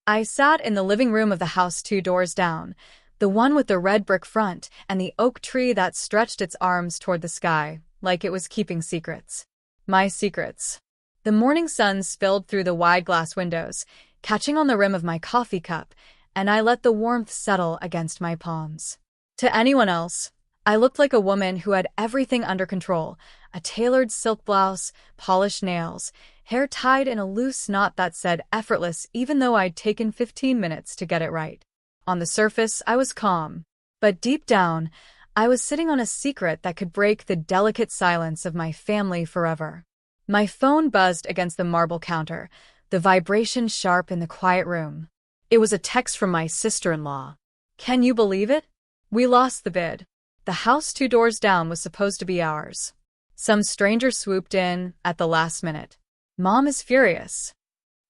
I sat in the living room of the house 2 doors down, the one with the red brick front and the oak tree that stretched its arms toward the sky, like it was keeping secrets. My secrets. The morning sun spilled through the wide glass windows, catching on the rim of my coffee cup, and I let the warmth settle against my palms. To anyone else, I looked like a woman who had everything under control: a tailored silk blouse, polished nails, hair tied in a loose knot that said effortless even though I'd taken 15 minutes to get it right. On the surface, I was calm, but deep down, I was sitting on a secret that could break the delicate silence of my family forever. My phone buzzed against the marble counter, the vibration sharp in the quiet room. It was a text from my sister-in-law. Can you believe it? We lost the bid. The house 2 doors down was supposed to be ours. Some stranger swooped in at the last minute. Mom is furious.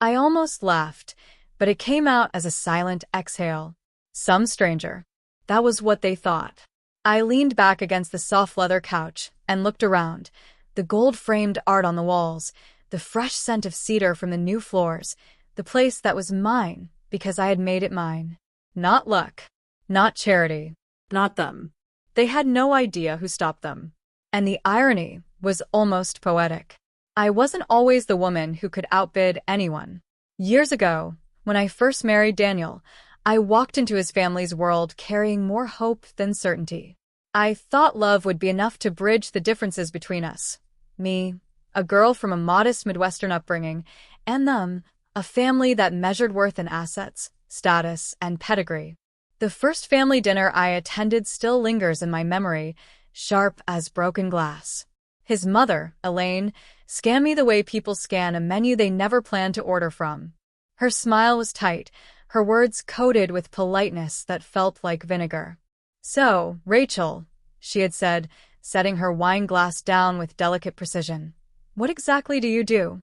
I almost laughed, but it came out as a silent exhale. Some stranger. That was what they thought. I leaned back against the soft leather couch and looked around. The gold-framed art on the walls, the fresh scent of cedar from the new floors, the place that was mine because I had made it mine. Not luck. Not charity. Not them. They had no idea who stopped them. And the irony was almost poetic. I wasn't always the woman who could outbid anyone. Years ago, when I first married Daniel, I walked into his family's world carrying more hope than certainty. I thought love would be enough to bridge the differences between us. Me, a girl from a modest Midwestern upbringing, and them, a family that measured worth in assets, status, and pedigree. The first family dinner I attended still lingers in my memory, sharp as broken glass. His mother, Elaine, scanned me the way people scan a menu they never planned to order from. Her smile was tight, her words coated with politeness that felt like vinegar. "So, Rachel," she had said, setting her wine glass down with delicate precision, "what exactly do you do?"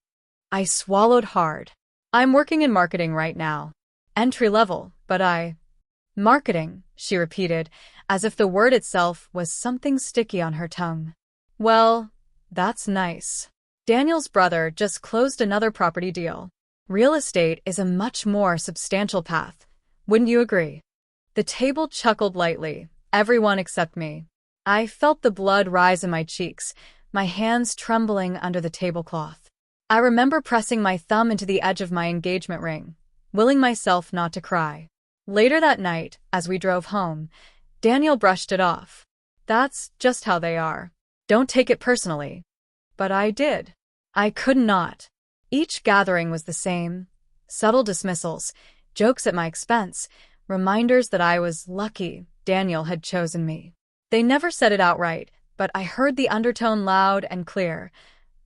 I swallowed hard. "I'm working in marketing right now. Entry level, but Marketing," she repeated, as if the word itself was something sticky on her tongue. "Well, that's nice. Daniel's brother just closed another property deal. Real estate is a much more substantial path. Wouldn't you agree?" The table chuckled lightly, everyone except me. I felt the blood rise in my cheeks, my hands trembling under the tablecloth. I remember pressing my thumb into the edge of my engagement ring, willing myself not to cry. Later that night, as we drove home, Daniel brushed it off. "That's just how they are. Don't take it personally." But I did. I could not. Each gathering was the same. Subtle dismissals, jokes at my expense, reminders that I was lucky Daniel had chosen me. They never said it outright, but I heard the undertone loud and clear.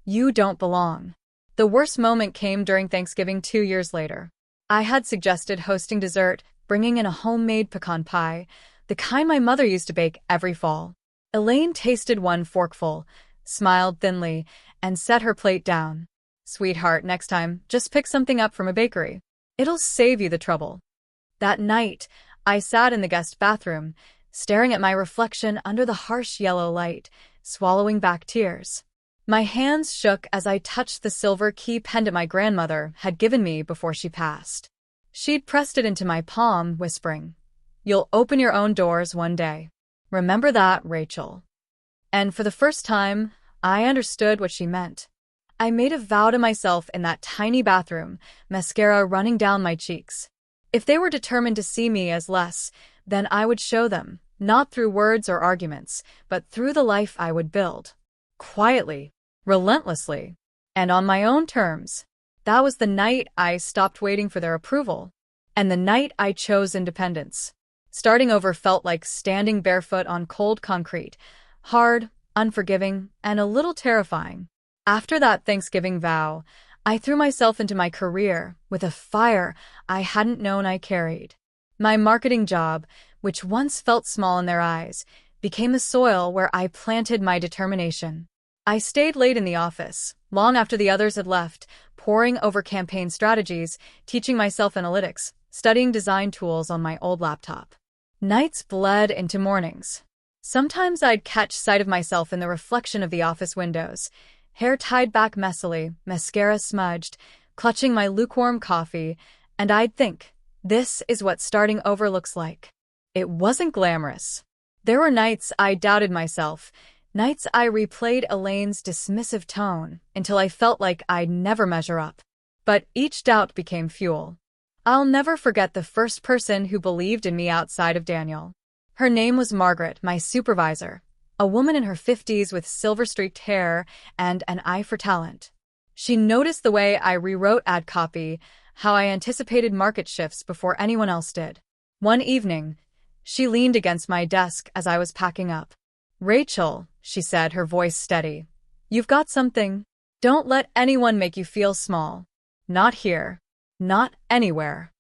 "You don't belong." The worst moment came during Thanksgiving 2 years later. I had suggested hosting dessert, bringing in a homemade pecan pie, the kind my mother used to bake every fall. Elaine tasted one forkful, smiled thinly, and set her plate down. "Sweetheart, next time, just pick something up from a bakery. It'll save you the trouble." That night, I sat in the guest bathroom, staring at my reflection under the harsh yellow light, swallowing back tears. My hands shook as I touched the silver key pendant my grandmother had given me before she passed. She'd pressed it into my palm, whispering, "You'll open your own doors one day. Remember that, Rachel." And for the first time, I understood what she meant. I made a vow to myself in that tiny bathroom, mascara running down my cheeks. If they were determined to see me as less, then I would show them, not through words or arguments, but through the life I would build. Quietly, relentlessly, and on my own terms. That was the night I stopped waiting for their approval, and the night I chose independence. Starting over felt like standing barefoot on cold concrete, hard, unforgiving, and a little terrifying. After that Thanksgiving vow, I threw myself into my career with a fire I hadn't known I carried. My marketing job, which once felt small in their eyes, became the soil where I planted my determination. I stayed late in the office, long after the others had left, poring over campaign strategies, teaching myself analytics, studying design tools on my old laptop. Nights bled into mornings. Sometimes I'd catch sight of myself in the reflection of the office windows, hair tied back messily, mascara smudged, clutching my lukewarm coffee, and I'd think, This is what starting over looks like. It wasn't glamorous. There were nights I doubted myself, nights I replayed Elaine's dismissive tone until I felt like I'd never measure up. But each doubt became fuel. I'll never forget the first person who believed in me outside of Daniel. Her name was Margaret, my supervisor, a woman in her 50s with silver-streaked hair and an eye for talent. She noticed the way I rewrote ad copy, how I anticipated market shifts before anyone else did. One evening, she leaned against my desk as I was packing up. "Rachel," she said, her voice steady, "you've got something. Don't let anyone make you feel small. Not here. Not anywhere."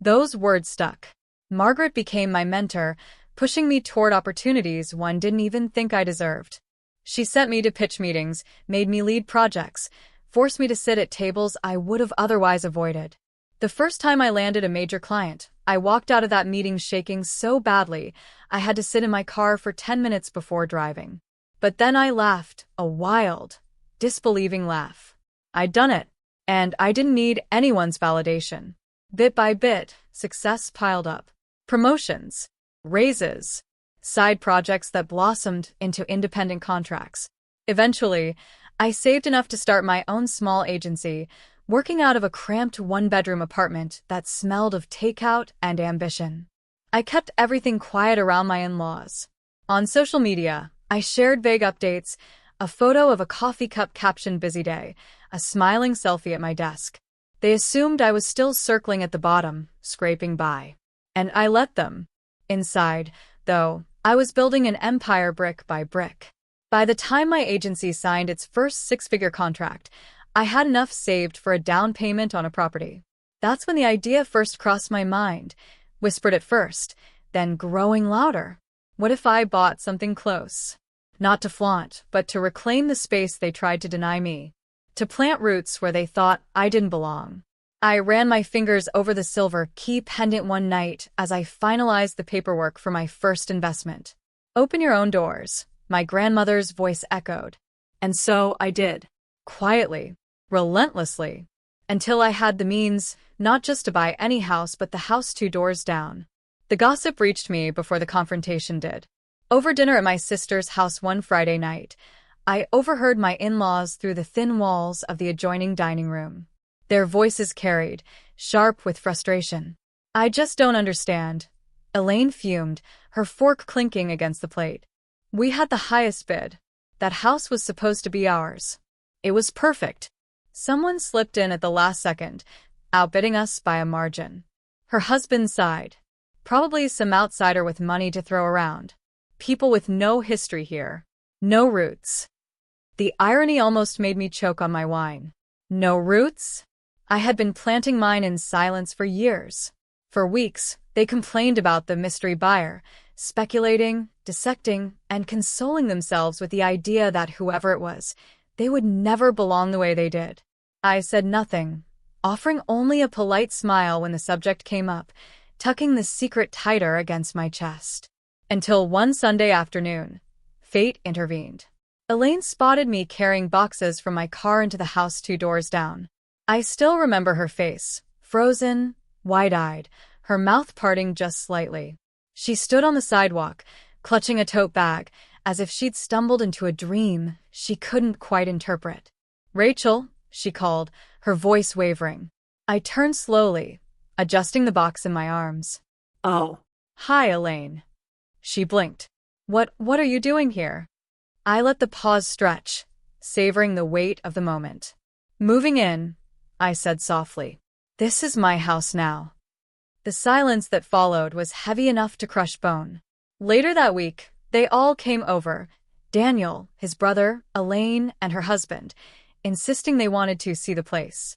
Those words stuck. Margaret became my mentor, pushing me toward opportunities one didn't even think I deserved. She sent me to pitch meetings, made me lead projects, forced me to sit at tables I would have otherwise avoided. The first time I landed a major client, I walked out of that meeting shaking so badly I had to sit in my car for 10 minutes before driving. But then I laughed, a wild, disbelieving laugh. I'd done it, and I didn't need anyone's validation. Bit by bit, success piled up. Promotions, raises, side projects that blossomed into independent contracts. Eventually, I saved enough to start my own small agency, working out of a cramped one-bedroom apartment that smelled of takeout and ambition. I kept everything quiet around my in-laws. On social media, I shared vague updates, a photo of a coffee cup captioned "busy day," a smiling selfie at my desk. They assumed I was still circling at the bottom, scraping by. And I let them. Inside, though, I was building an empire brick by brick. By the time my agency signed its first six-figure contract, I had enough saved for a down payment on a property. That's when the idea first crossed my mind, whispered at first, then growing louder. What if I bought something close? Not to flaunt, but to reclaim the space they tried to deny me. To plant roots where they thought I didn't belong. I ran my fingers over the silver key pendant one night as I finalized the paperwork for my first investment. "Open your own doors," my grandmother's voice echoed. And so I did. Quietly, relentlessly, until I had the means, not just to buy any house but the house 2 doors down. The gossip reached me before the confrontation did. Over dinner at my sister's house one Friday night, I overheard my in-laws through the thin walls of the adjoining dining room. Their voices carried, sharp with frustration. "I just don't understand." Elaine fumed, her fork clinking against the plate. "We had the highest bid. That house was supposed to be ours. It was perfect. Someone slipped in at the last second, outbidding us by a margin." Her husband sighed. "Probably some outsider with money to throw around. People with no history here. No roots." The irony almost made me choke on my wine. No roots? I had been planting mine in silence for years. For weeks, they complained about the mystery buyer, speculating, dissecting, and consoling themselves with the idea that whoever it was, they would never belong the way they did. I said nothing, offering only a polite smile when the subject came up, tucking the secret tighter against my chest. Until one Sunday afternoon, fate intervened. Elaine spotted me carrying boxes from my car into the house 2 doors down. I still remember her face, frozen, wide-eyed, her mouth parting just slightly. She stood on the sidewalk, clutching a tote bag, as if she'd stumbled into a dream she couldn't quite interpret. "Rachel," she called, her voice wavering. I turned slowly, adjusting the box in my arms. "Oh. "Hi, Elaine." She blinked. What are you doing here?" I let the pause stretch, savoring the weight of the moment. "Moving in," I said softly. "This is my house now." The silence that followed was heavy enough to crush bone. Later that week, they all came over, Daniel, his brother, Elaine, and her husband, insisting they wanted to see the place.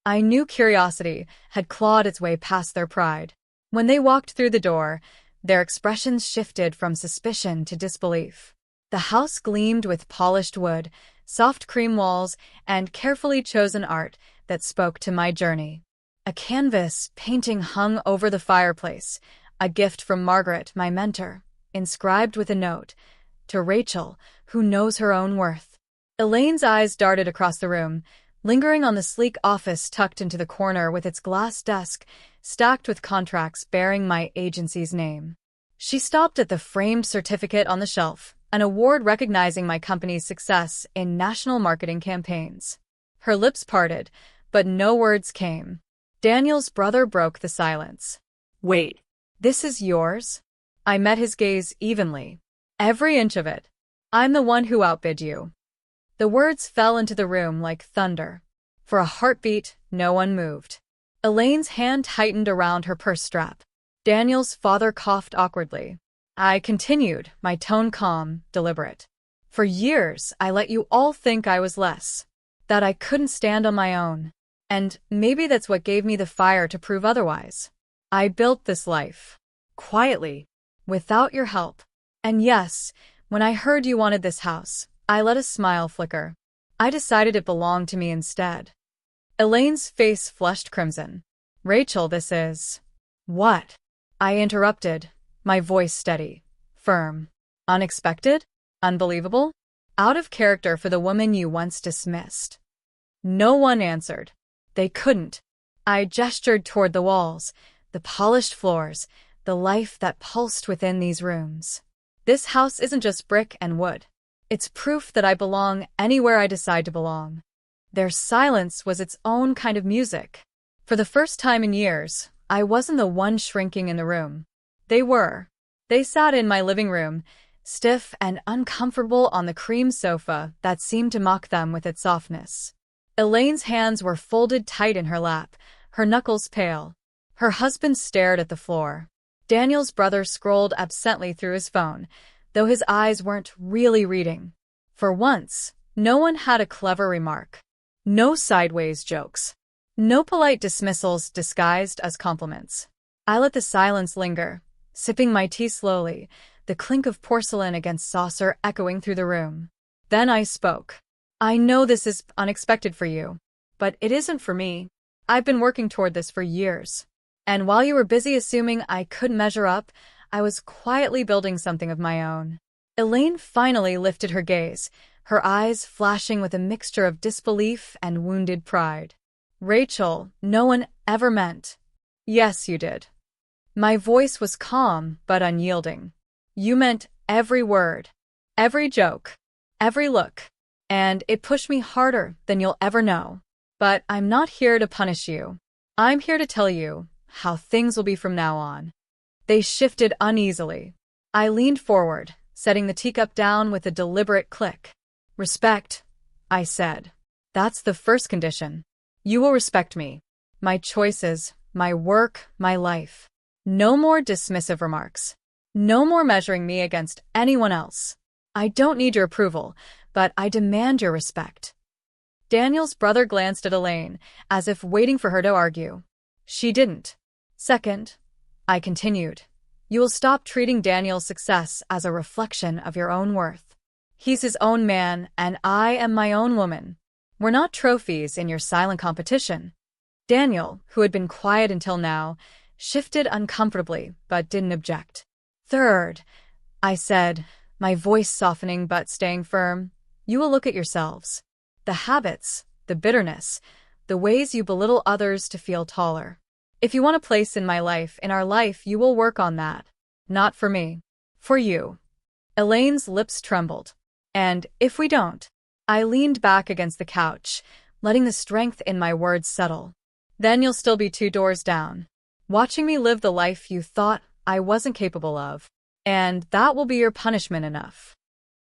I knew curiosity had clawed its way past their pride. When they walked through the door, their expressions shifted from suspicion to disbelief. The house gleamed with polished wood, soft cream walls, and carefully chosen art that spoke to my journey. A canvas painting hung over the fireplace, a gift from Margaret, my mentor, inscribed with a note, "To Rachel, who knows her own worth." Elaine's eyes darted across the room, lingering on the sleek office tucked into the corner with its glass desk stacked with contracts bearing my agency's name. She stopped at the framed certificate on the shelf, an award recognizing my company's success in national marketing campaigns. Her lips parted, but no words came. Daniel's brother broke the silence. Wait. This is yours? I met his gaze evenly. Every inch of it. I'm the one who outbid you. The words fell into the room like thunder. For a heartbeat, no one moved. Elaine's hand tightened around her purse strap. Daniel's father coughed awkwardly. I continued, my tone calm, deliberate. For years, I let you all think I was less. That I couldn't stand on my own. And maybe that's what gave me the fire to prove otherwise. I built this life. Quietly. Without your help. And yes, when I heard you wanted this house, I let a smile flicker. I decided it belonged to me instead. Elaine's face flushed crimson. Rachel, this is… What? I interrupted, my voice steady, firm. Unexpected? Unbelievable? Out of character for the woman you once dismissed. No one answered. They couldn't. I gestured toward the walls, the polished floors, the life that pulsed within these rooms. This house isn't just brick and wood. It's proof that I belong anywhere I decide to belong. Their silence was its own kind of music. For the first time in years, I wasn't the one shrinking in the room. They were. They sat in my living room, stiff and uncomfortable on the cream sofa that seemed to mock them with its softness. Elaine's hands were folded tight in her lap, her knuckles pale. Her husband stared at the floor. Daniel's brother scrolled absently through his phone, though his eyes weren't really reading. For once, no one had a clever remark. No sideways jokes. No polite dismissals disguised as compliments. I let the silence linger, sipping my tea slowly, the clink of porcelain against saucer echoing through the room. Then I spoke. I know this is unexpected for you, but it isn't for me. I've been working toward this for years. And while you were busy assuming I couldn't measure up, I was quietly building something of my own. Elaine finally lifted her gaze, her eyes flashing with a mixture of disbelief and wounded pride. Rachel, no one ever meant. Yes, you did. My voice was calm but unyielding. You meant every word, every joke, every look, and it pushed me harder than you'll ever know. But I'm not here to punish you. I'm here to tell you how things will be from now on. They shifted uneasily. I leaned forward, setting the teacup down with a deliberate click. Respect, I said. That's the first condition. You will respect me, my choices, my work, my life. No more dismissive remarks. No more measuring me against anyone else. I don't need your approval, but I demand your respect. Daniel's brother glanced at Elaine, as if waiting for her to argue. She didn't. Second, I continued, you will stop treating Daniel's success as a reflection of your own worth. He's his own man, and I am my own woman. We're not trophies in your silent competition. Daniel, who had been quiet until now, shifted uncomfortably, but didn't object. Third, I said, my voice softening but staying firm, you will look at yourselves. The habits, the bitterness, the ways you belittle others to feel taller. If you want a place in my life, in our life, you will work on that. Not for me. For you. Elaine's lips trembled. And if we don't, I leaned back against the couch, letting the strength in my words settle. Then you'll still be 2 doors down, watching me live the life you thought I wasn't capable of. And that will be your punishment enough.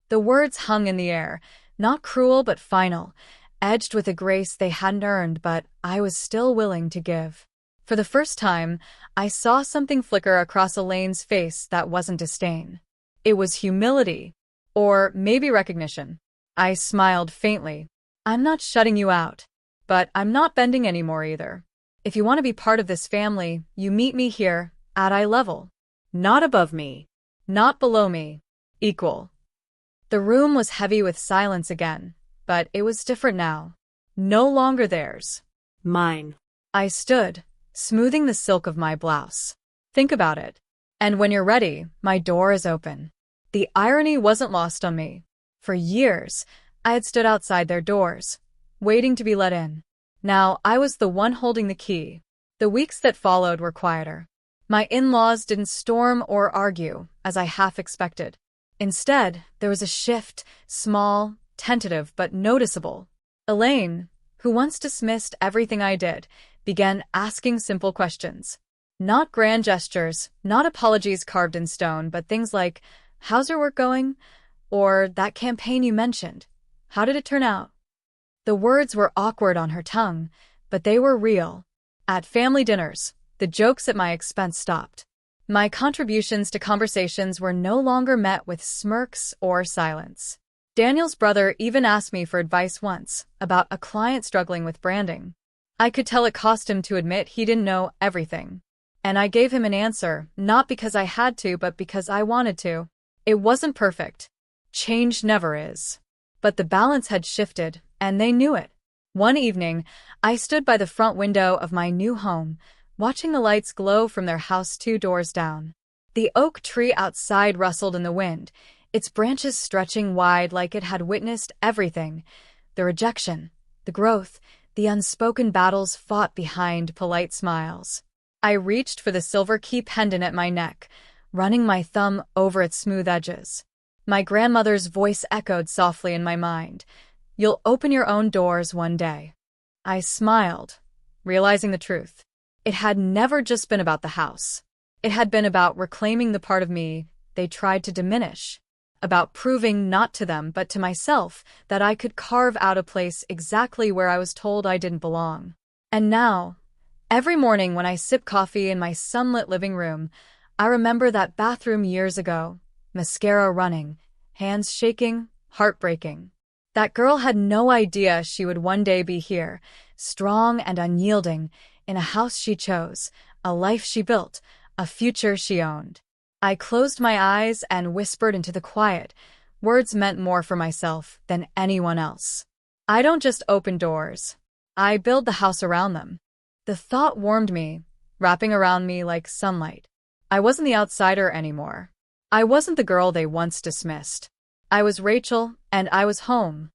The words hung in the air, not cruel but final, edged with a grace they hadn't earned but I was still willing to give. For the first time, I saw something flicker across Elaine's face that wasn't disdain. It was humility. Or maybe recognition. I smiled faintly. I'm not shutting you out. But I'm not bending anymore either. If you want to be part of this family, you meet me here, at eye level. Not above me. Not below me. Equal. The room was heavy with silence again, but it was different now. No longer theirs. Mine. I stood, smoothing the silk of my blouse. Think about it. And when you're ready, my door is open. The irony wasn't lost on me. For years, I had stood outside their doors, waiting to be let in. Now, I was the one holding the key. The weeks that followed were quieter. My in-laws didn't storm or argue, as I half expected. Instead, there was a shift, small, tentative, but noticeable. Elaine, who once dismissed everything I did, began asking simple questions. Not grand gestures, not apologies carved in stone, but things like, "How's your work going?" Or, "That campaign you mentioned, how did it turn out?" The words were awkward on her tongue, but they were real. At family dinners, the jokes at my expense stopped. My contributions to conversations were no longer met with smirks or silence. Daniel's brother even asked me for advice once about a client struggling with branding. I could tell it cost him to admit he didn't know everything. And I gave him an answer, not because I had to, but because I wanted to. It wasn't perfect. Change never is. But the balance had shifted, and they knew it. One evening, I stood by the front window of my new home, watching the lights glow from their house 2 doors down. The oak tree outside rustled in the wind, its branches stretching wide like it had witnessed everything: the rejection, the growth, the unspoken battles fought behind polite smiles. I reached for the silver key pendant at my neck, running my thumb over its smooth edges. My grandmother's voice echoed softly in my mind, "You'll open your own doors one day." I smiled, realizing the truth. It had never just been about the house. It had been about reclaiming the part of me they tried to diminish, about proving not to them but to myself that I could carve out a place exactly where I was told I didn't belong. And now, every morning when I sip coffee in my sunlit living room, I remember that bathroom years ago, mascara running, hands shaking, heartbreaking. That girl had no idea she would one day be here, strong and unyielding, in a house she chose, a life she built, a future she owned. I closed my eyes and whispered into the quiet. Words meant more for myself than anyone else. I don't just open doors. I build the house around them. The thought warmed me, wrapping around me like sunlight. I wasn't the outsider anymore. I wasn't the girl they once dismissed. I was Rachel, and I was home.